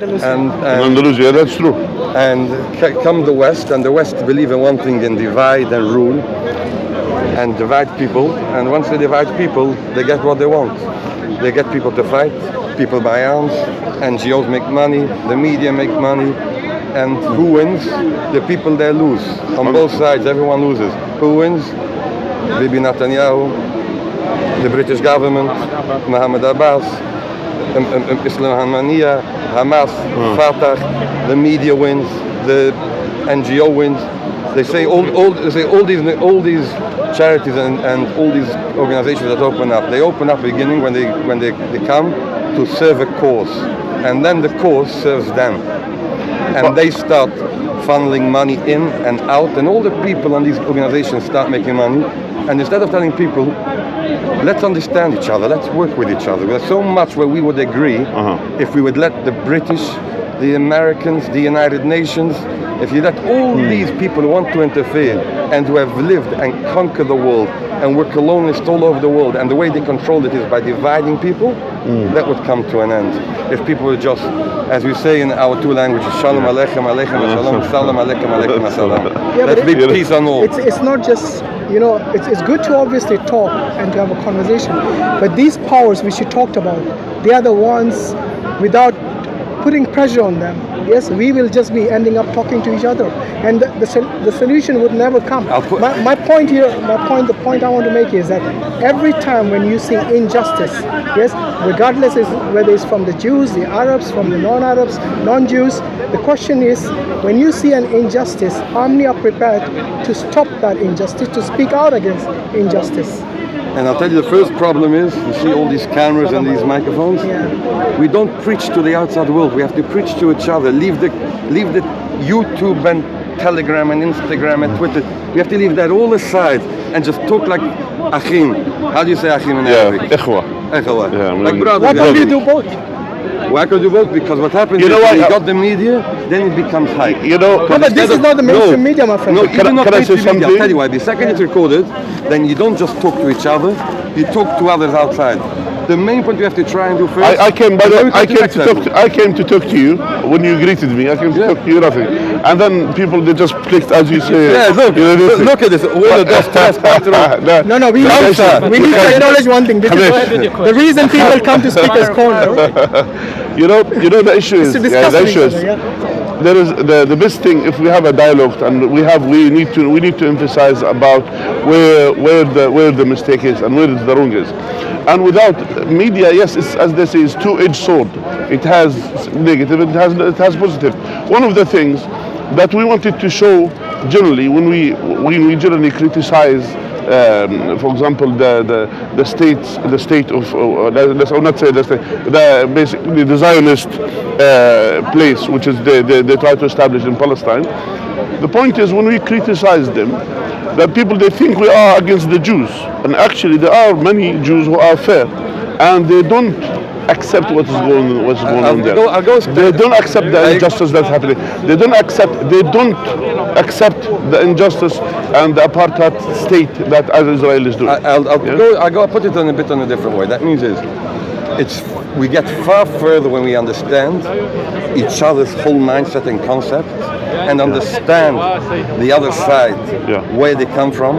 And Andalusia, yeah, that's true. and come the West, and the West believe in one thing, in divide and rule, and divide people. And once they divide people, they get what they want. They get people to fight, people buy arms, NGOs make money, the media make money, and who wins? The people there lose. On both sides, everyone loses. Who wins? Bibi Netanyahu, the British government, Mohammed Abbas, Islamania, Hamas, Fatah, the media wins, the NGO wins. They say all these charities and all these organizations that open up, they open up beginning when they come to serve a cause, and then the cause serves them, and they start funneling money in and out, and all the people on these organizations start making money. And instead of telling people, let's understand each other, let's work with each other, there's so much where we would agree if we would let the British, the Americans, the United Nations, if you let all these people who want to interfere and who have lived and conquered the world and were colonialists all over the world, and the way they controlled it is by dividing people, that would come to an end. If people would just, as we say in our two languages, Shalom Aleichem, Aleichem Shalom, Salam Aleichem, Aleichem Salam. Let's be peace on all. It's not just, it's good to obviously talk and to have a conversation, but these powers which you talked about, they are the ones, without putting pressure on them, yes, we will just be ending up talking to each other, and the solution would never come. My point here, the point I want to make is that every time when you see injustice, yes, regardless is whether it's from the Jews, the Arabs, from the non-Arabs, non-Jews, the question is, when you see an injustice, how many are prepared to stop that injustice, to speak out against injustice? And I'll tell you, the first problem is, you see all these cameras and these microphones? We don't preach to the outside world, we have to preach to each other. Leave the YouTube and Telegram and Instagram and Twitter. We have to leave that all aside and just talk like Hashim. How do you say Hashim in Arabic? Ikhwa. Ikhwa. Like brothers. Why don't you do both? Why can't do both? Because what happens is when you got the media, then it becomes hype. But this is not the mainstream media, my friend. No, even not mainstream media. I'll tell you why. The second it's recorded, then you don't just talk to each other, you talk to others outside. The main point we have to try and do first. I came to talk to you when you greeted me. I came to talk to you, nothing, and then people they just clicked as you say. Yeah, look at this. All the dust No, we need to acknowledge one thing. This is the reason people come to Speaker's Corner. You know the issue is there is the best thing if we have a dialogue, and we need to emphasize about where the mistake is and where the wrong is. And without media, yes, it's, as they say, it's two-edged sword. It has negative, it has positive. One of the things that we wanted to show generally when we generally criticize, for example, the state of let's not say the state, basically the Zionist place, which is they try to establish in Palestine. The point is, when we criticize them, that people they think we are against the Jews, and actually there are many Jews who are fair, and they don't accept what's going on there. They don't accept the injustice that's happening. They don't accept the injustice and the apartheid state that Israel is doing. I'll put it a bit on a different way. That means we get far further when we understand each other's whole mindset and concept, and understand the other side, where they come from,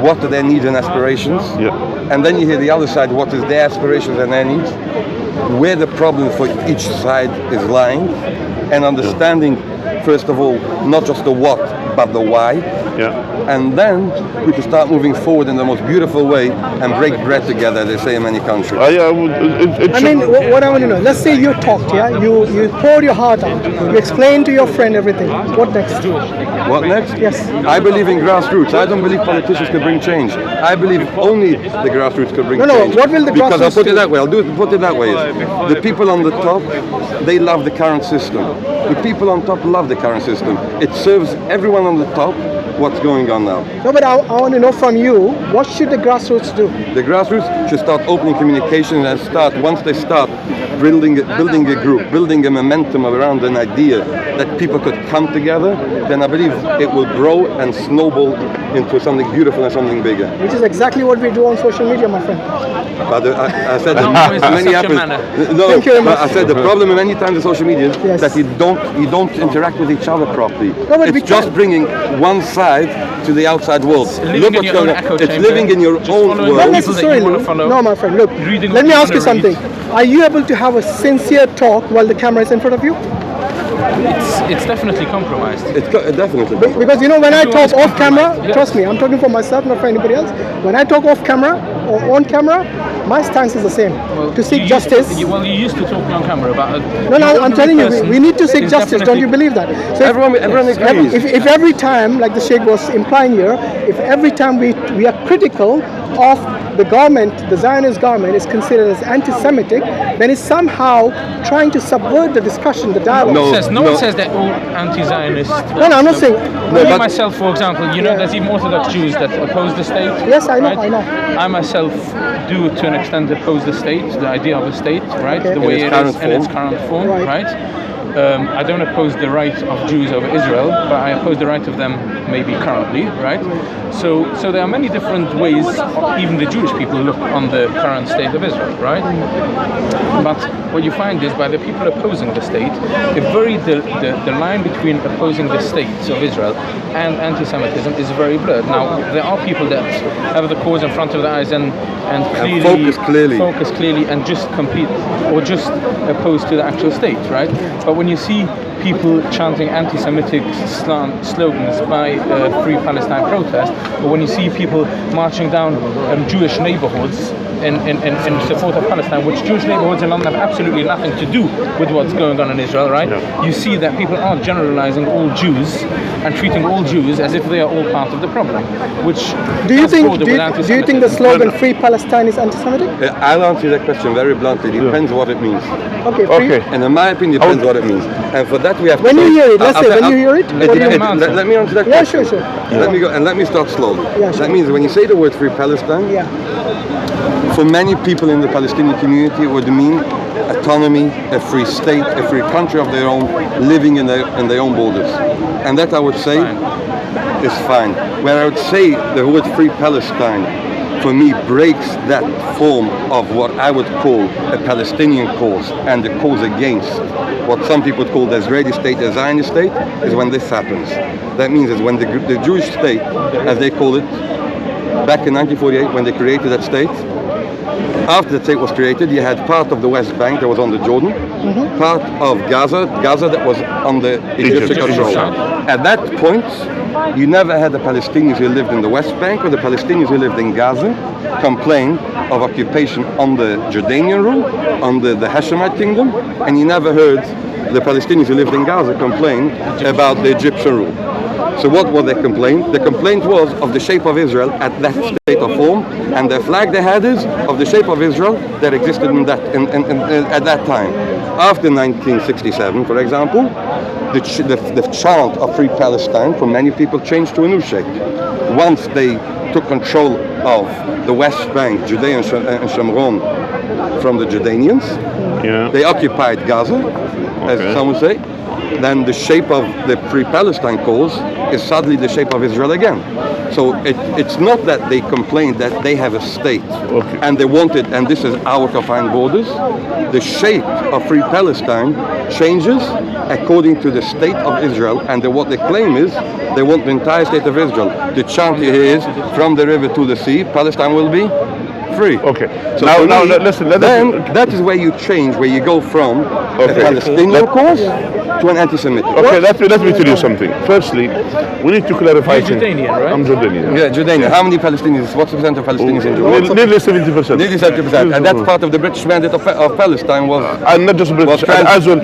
what are their needs and aspirations, and then you hear the other side, what is their aspirations and their needs, where the problem for each side is lying, and understanding, first of all, not just the what, but the why. And then we can start moving forward in the most beautiful way and break bread together, they say in many countries. What I want to know, let's say you talked, you poured your heart out, you explained to your friend everything. What next? What next? Yes. I believe in grassroots. I don't believe politicians could bring change. I believe only the grassroots could bring change. What will the because grassroots I'll put it that way. Put it that way. The people on the top, they love the current system. The people on top love the current system. It serves everyone on the top. What's going on now? No, but I want to know from you, what should the grassroots do? The grassroots should start opening communication and once they start building a group, building a momentum around an idea that people could come together, then I believe it will grow and snowball into something beautiful and something bigger. Which is exactly what we do on social media, my friend. But I said that Always in many such a happens. manner. No, Thank you very but much. I said the problem many times in social media is Yes. that you don't interact with each other properly. No, but we It's just can. bringing one side to the outside world. living Look in what's your going own on. echo It's chamber, living in your just own following world. Not people that you necessarily. wanna follow. No, my friend. Look, Reading let what me you ask you wanna read. something. Are you able to have a sincere talk while the camera is in front of you? It's definitely compromised. Definitely. Because you know, when I Everyone talk is off camera, compromised, yes. trust me, I'm talking for myself, not for anybody else. When I talk off camera or on camera, my stance is the same. To seek you justice. Used to, you used to talk on camera about. No, I'm telling you, we need to seek justice. Don't you believe that? So Everyone agrees. if every time, like the Shaikh was implying here, if every time we are critical of the government, the Zionist government is considered as anti-Semitic, then it's somehow trying to subvert the discussion, the dialogue. No one says that all anti-Zionist. No, I'm not saying. Me but- myself, for example, you know, Yeah. there's even Orthodox Jews that oppose the state. Yes, I know, right? I know. I myself do, to an extent, oppose the state, the idea of a state, right? Okay. The In way its it current is in its form. current form, Right. right? I don't oppose the right of Jews over Israel, but I oppose the right of them maybe currently, right? So there are many different ways even the Jewish people look on the current state of Israel, right? But what you find is by the people opposing the state, the line between opposing the state of Israel and anti-Semitism is very blurred. Now, there are people that have the cause in front of their eyes and focus clearly and just compete or just opposed to the actual state, right? But when you see people chanting anti-Semitic slogans by Free Palestine protest, or when you see people marching down Jewish neighborhoods in support of Palestine, which Jewish neighborhoods in London have absolutely nothing to do with what's going on in Israel, right? You see that people are generalizing all Jews and treating all Jews as if they are all part of the problem, which Do you does think border with do you think the anti-Semitism. slogan "Free Palestine" is anti-Semitic? I'll answer that question very bluntly. Depends what it means. Okay. Free, Okay. And in my opinion, depends what it means. And for that we have to When you say- hear it, let's say when you hear it, let what do me you answer. Let me answer that Yeah, question. sure. Let me go and let me start slowly. Yeah, sure. That means when you say the word Free Palestine, Yeah. for many people in the Palestinian community, it would mean autonomy, a free state, a free country of their own, living in their own borders. And that I would say is fine. Where I would say the word Free Palestine, for me, breaks that form of what I would call a Palestinian cause and the cause against what some people call the Israeli state, the Zionist state, is when this happens. That means is when the Jewish state, as they call it, back in 1948, when they created that state, after the state was created, you had part of the West Bank that was under Jordan, part of Gaza that was under Egyptian control. At that point, you never had the Palestinians who lived in the West Bank or the Palestinians who lived in Gaza complain of occupation under Jordanian rule, under the Hashemite kingdom, and you never heard the Palestinians who lived in Gaza complain about the Egyptian rule. So what was their complaint? The complaint was of the shape of Israel at that state of form, and the flag they had is of the shape of Israel that existed at that time. After 1967, for example, the chant of Free Palestine for many people changed to a new shape. Once they took control of the West Bank, Judea and Shomron from the Jordanians, they occupied Gaza, as some would say. Then the shape of the Free Palestine cause is suddenly the shape of Israel again. So it's not that they complained that they have a state and they wanted, and this is our confined borders. The shape of Free Palestine changes according to the state of Israel, and what they claim is they want the entire state of Israel. The chant here is, from the river to the sea, Palestine will be free. Okay. So now listen. Then that is where you change, where you go from a Palestinian cause to an anti-Semitic. Okay, let me tell you something. Firstly, we need to clarify. You're Jordanian, right? I'm Jordanian. Yeah, Jordania. How many Palestinians? What's the percent of Palestinians in Jordan? Nearly 70%. Nearly 70%. And that's part of the British mandate of Palestine was. And not just British, was as well,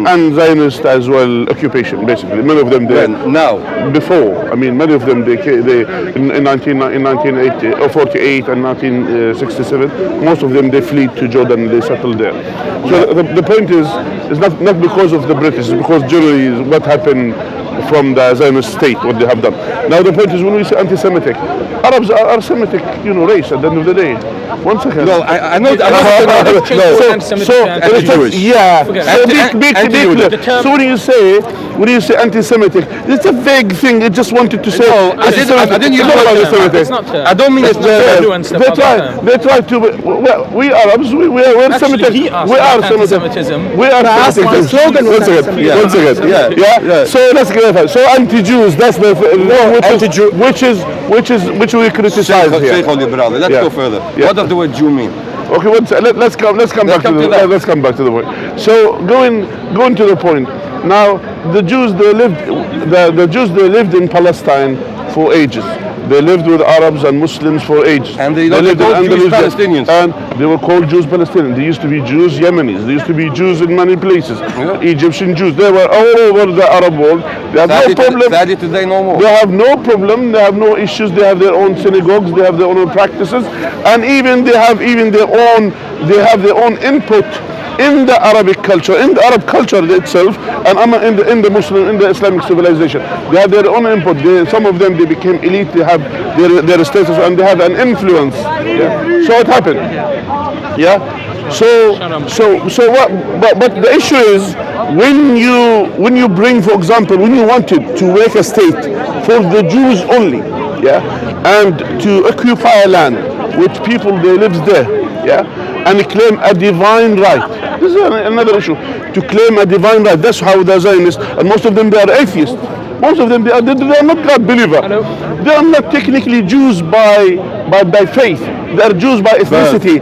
and Zionist as well, occupation, basically. Many of them, Now. before, I mean, many of them, they in 1980, or 48 and 1967, most of them, they flee to Jordan, they settled there. So the point is not because of the British, it's because generally what happened the Zionist state, what they have done. Now the point is, when we say anti-Semitic, Arabs are Semitic, race at the end of the day. One second. No, I know. Yeah. Anti-Jewish. So when you say anti-Semitic, it's a vague thing. It just wanted to say. No, I didn't use anti-Semitic. It's not. I don't mean it's They try to. Well, we Arabs, we're Semitic. We are anti-Semitism. We are The slogan was anti-Semitism. One second. Yeah. So let's get that. So anti-Jews. That's the which we criticize here. Shaikh, let's go further. Yeah. What does the word Jew mean? Okay, let's come back to the point. So going to the point. Now the Jews they lived in Palestine for ages. They lived with Arabs and Muslims for ages. And they lived in called Jews Andalusia, Palestinians. and they were called Jews Palestinians. There used to be Jews Yemenis. There used to be Jews in many places. Yeah. Egyptian Jews. They were all over the Arab world. They have no problem. Sadly today no more. They have no problem. They have no issues. They have their own synagogues. They have their own practices, and even they have their own input in the Arabic culture, in the Arab culture itself, and in the Islamic civilization. They have their own input. Some of them they became elite. They have their status and they have an influence. Yeah. So it happened. Yeah. So what? But the issue is when you bring, for example, when you wanted to make a state for the Jews only, yeah, and to occupy a land which people they lived there, yeah, and claim a divine right. This is another issue. To claim a divine right. That's how the Zionists, and most of them they are atheists. Most of them they are not God believer. They are not technically Jews by faith. They are Jews by ethnicity,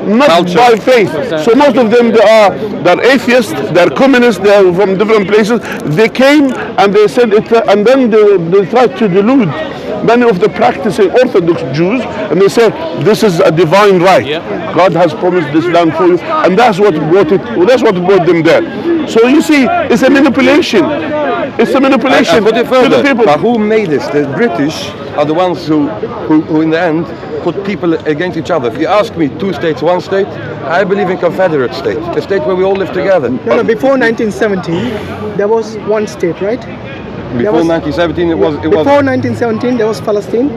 not culture. by faith. So most of them they're atheists, they're communists, they are from different places. They came and they said it, and then they tried to delude many of the practicing Orthodox Jews, and they said this is a divine right. God has promised this land for you, and that's what brought them there. So you see, it's a manipulation. It's a manipulation put it further, to the people. But who made this? The British are the ones who in the end put people against each other. If you ask me, 2 states, 1 state, I believe in confederate state, a state where we all live together. No, before 1917, there was 1 state, right? Before 1917, it was. Before 1917, there was Palestine.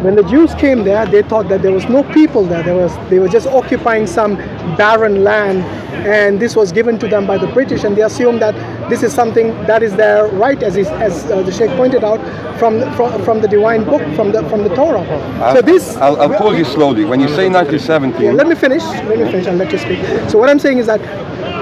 When the Jews came there, they thought that there was no people there. They were just occupying some barren land, and this was given to them by the British, and they assumed that this is something that is their right, as the Shaikh pointed out, from the divine book, from the Torah. I'll pause you slowly. When you say 1917, yeah, let me finish. And let you speak. So what I'm saying is that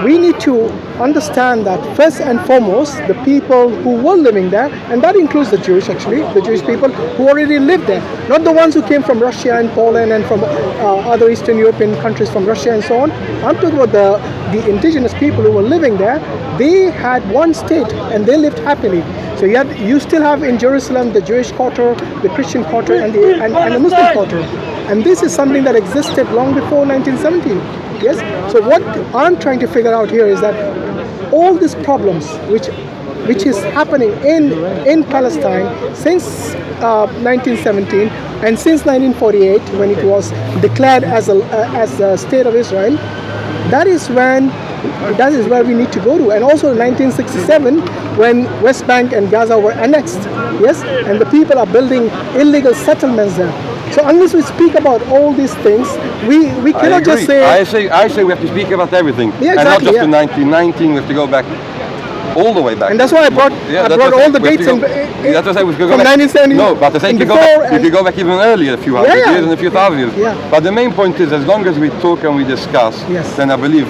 we need to understand that first and foremost, the people who were living there, and that includes the Jewish people who already lived there, not the ones who came from Russia and Poland and from other Eastern European countries, from Russia and so on. I'm talking about the indigenous people who were living there. They had 1 state and they lived happily. So you still have in Jerusalem the Jewish quarter, the Christian quarter, and the Muslim quarter. And this is something that existed long before 1917. Yes. So what I'm trying to figure out here is that all these problems which is happening in Palestine since 1917 and since 1948, when it was declared as a state of Israel, that is where we need to go to. And also in 1967, when West Bank and Gaza were annexed, yes, and the people are building illegal settlements there. So unless we speak about all these things, we cannot just say. I say we have to speak about everything, yeah, exactly, and not just in 1919. We have to go back all the way back. And that's why I brought all the dates in. That's what I was going from 1970. No, but I say you could go back even earlier, a few hundred years and a few thousand years. Yeah. But the main point is, as long as we talk and we discuss, then I believe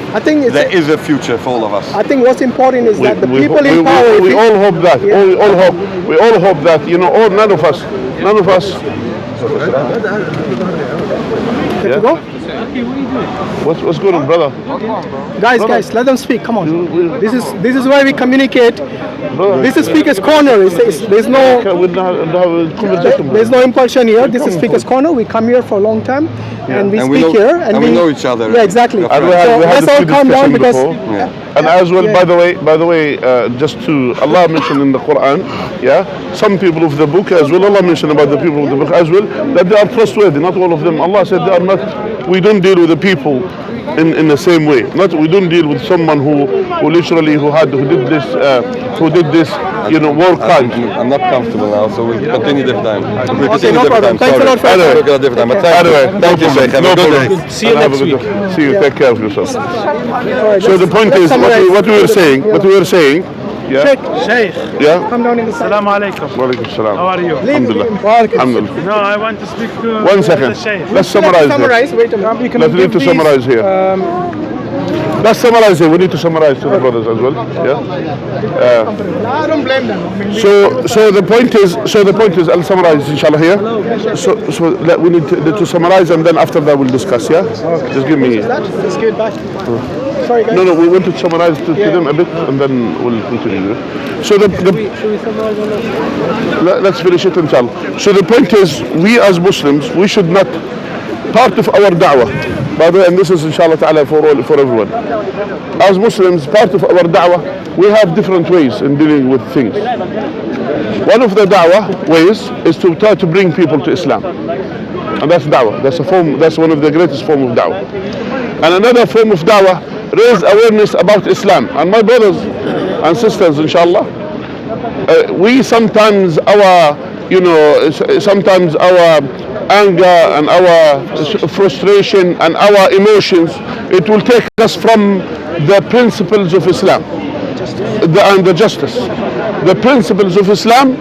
there is a future for all of us. I think what's important is that the people in power. We all hope that. Yeah. We all hope that. None of us. Good to go? What's going on, brother? Guys, let them speak. Come on. This is where we communicate. This is Speaker's Corner. There's no impulsion here. This is Speaker's Corner. We come here for a long time, and we speak here, and we know each other. Yeah, exactly. And we let's all calm down because. And as well, by the way, just to Allah mentioned in the Quran, some people of the book as well. Allah mentioned about the people of the book as well that they are trustworthy. Not all of them. Allah said they are not. We don't deal with the people in the same way. Not we don't deal with someone who literally who did this war crimes. I'm not comfortable now, so we'll continue different time. We'll Okay, continue no different time. problem. Thanks a lot for Sorry. We'll get a different time. But thank you, Shaikh. Have a good day. See you next week. See you. Take care of yourself. All right, So the point is, what we were saying, yeah, Shaykh, yeah. come down in the side. Assalamu alaikum. Wa alaikum salam. How are you? Alhamdulillah. Alhamdulillah. No, I want to speak to 1 second. the Shaykh. Let's summarize. Summarize. Wait a minute. You can Let's need give to these, summarize here. Let's summarize here. We need to summarize to the brothers as well. Yeah. I don't blame them. I mean, So the point is, I'll summarize inshallah here. So we need to summarize, and then after that we'll discuss. Yeah. Just give me. let's get back. Sorry, guys. No, we want to summarize to them a bit, and then we'll continue. So Should we summarize on that? let's finish it inshallah. So the point is, we as Muslims, we should not, part of our da'wah, by the way, and this is inshallah ta'ala for everyone. As Muslims, part of our da'wah, we have different ways in dealing with things. One of the da'wah ways is to try to bring people to Islam. And that's da'wah. That's one of the greatest form of da'wah. And another form of da'wah, raise awareness about Islam. And my brothers and sisters, inshallah, we sometimes our anger and our frustration and our emotions, it will take us from the principles of Islam and the justice. The principles of Islam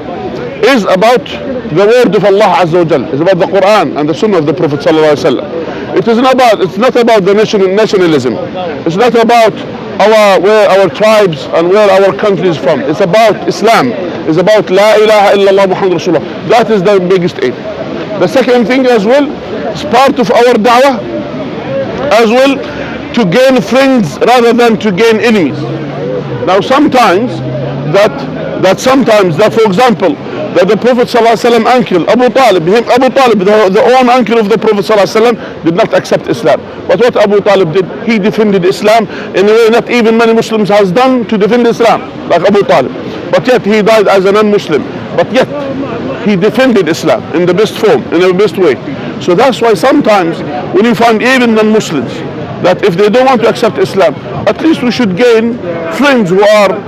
is about the word of Allah Azza wa Jal. It's about the Quran and the Sunnah of the Prophet Sallallahu Alaihi Wasallam. It's not about the nationalism. It's not about where our tribes and where our country is from. It's about Islam. It's about La ilaha illallah Muhammad Rasulullah. That is the biggest aim. The second thing as well is part of our da'wah as well, to gain friends rather than to gain enemies. Now sometimes that for example, that the Prophet ﷺ uncle, Abu Talib, the own uncle of the Prophet ﷺ, did not accept Islam. But what Abu Talib did, he defended Islam in a way not even many Muslims has done to defend Islam, like Abu Talib. But yet he died as a non-Muslim. But yet he defended Islam in the best form, in the best way. So that's why sometimes when you find even non-Muslims, that if they don't want to accept Islam, at least we should gain friends who are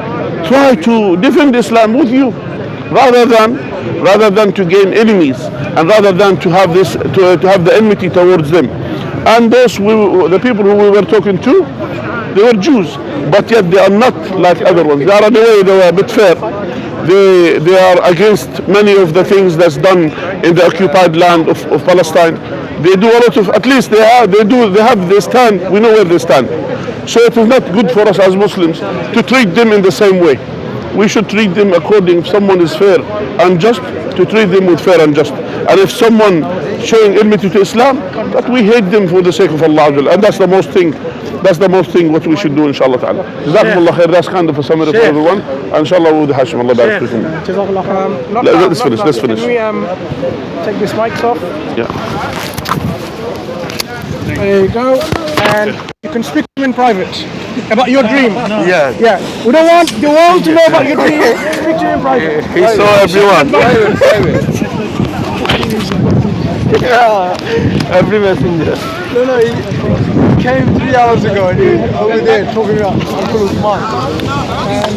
try to defend Islam with you, rather than to gain enemies, and rather than to have the enmity towards them. And the people who we were talking to, they were Jews, but yet they are not like other ones. They are in a way, they were a bit fair. They are against many of the things that's done in the occupied land of Palestine. They do a lot of, at least they stand, we know where they stand. So it is not good for us as Muslims to treat them in the same way. We should treat them according, if someone is fair and just, to treat them with fair and just. And if someone showing enmity to Islam, that we hate them for the sake of Allah. And that's the most thing what we should do, inshallah ta'ala. Jazakumullah khair. That's kind of a summary for everyone. And inshallah with Hashim, Allah barak fikum. Let's finish. Can we take these mics off? Yeah. There you go. And you can speak to him in private about your dream. Yeah. Yeah. We don't want the world to know about your dream. Speak to him in private. He saw everyone. Every messenger. No, he came 3 hours ago and he was over there talking about Uncle Usman. And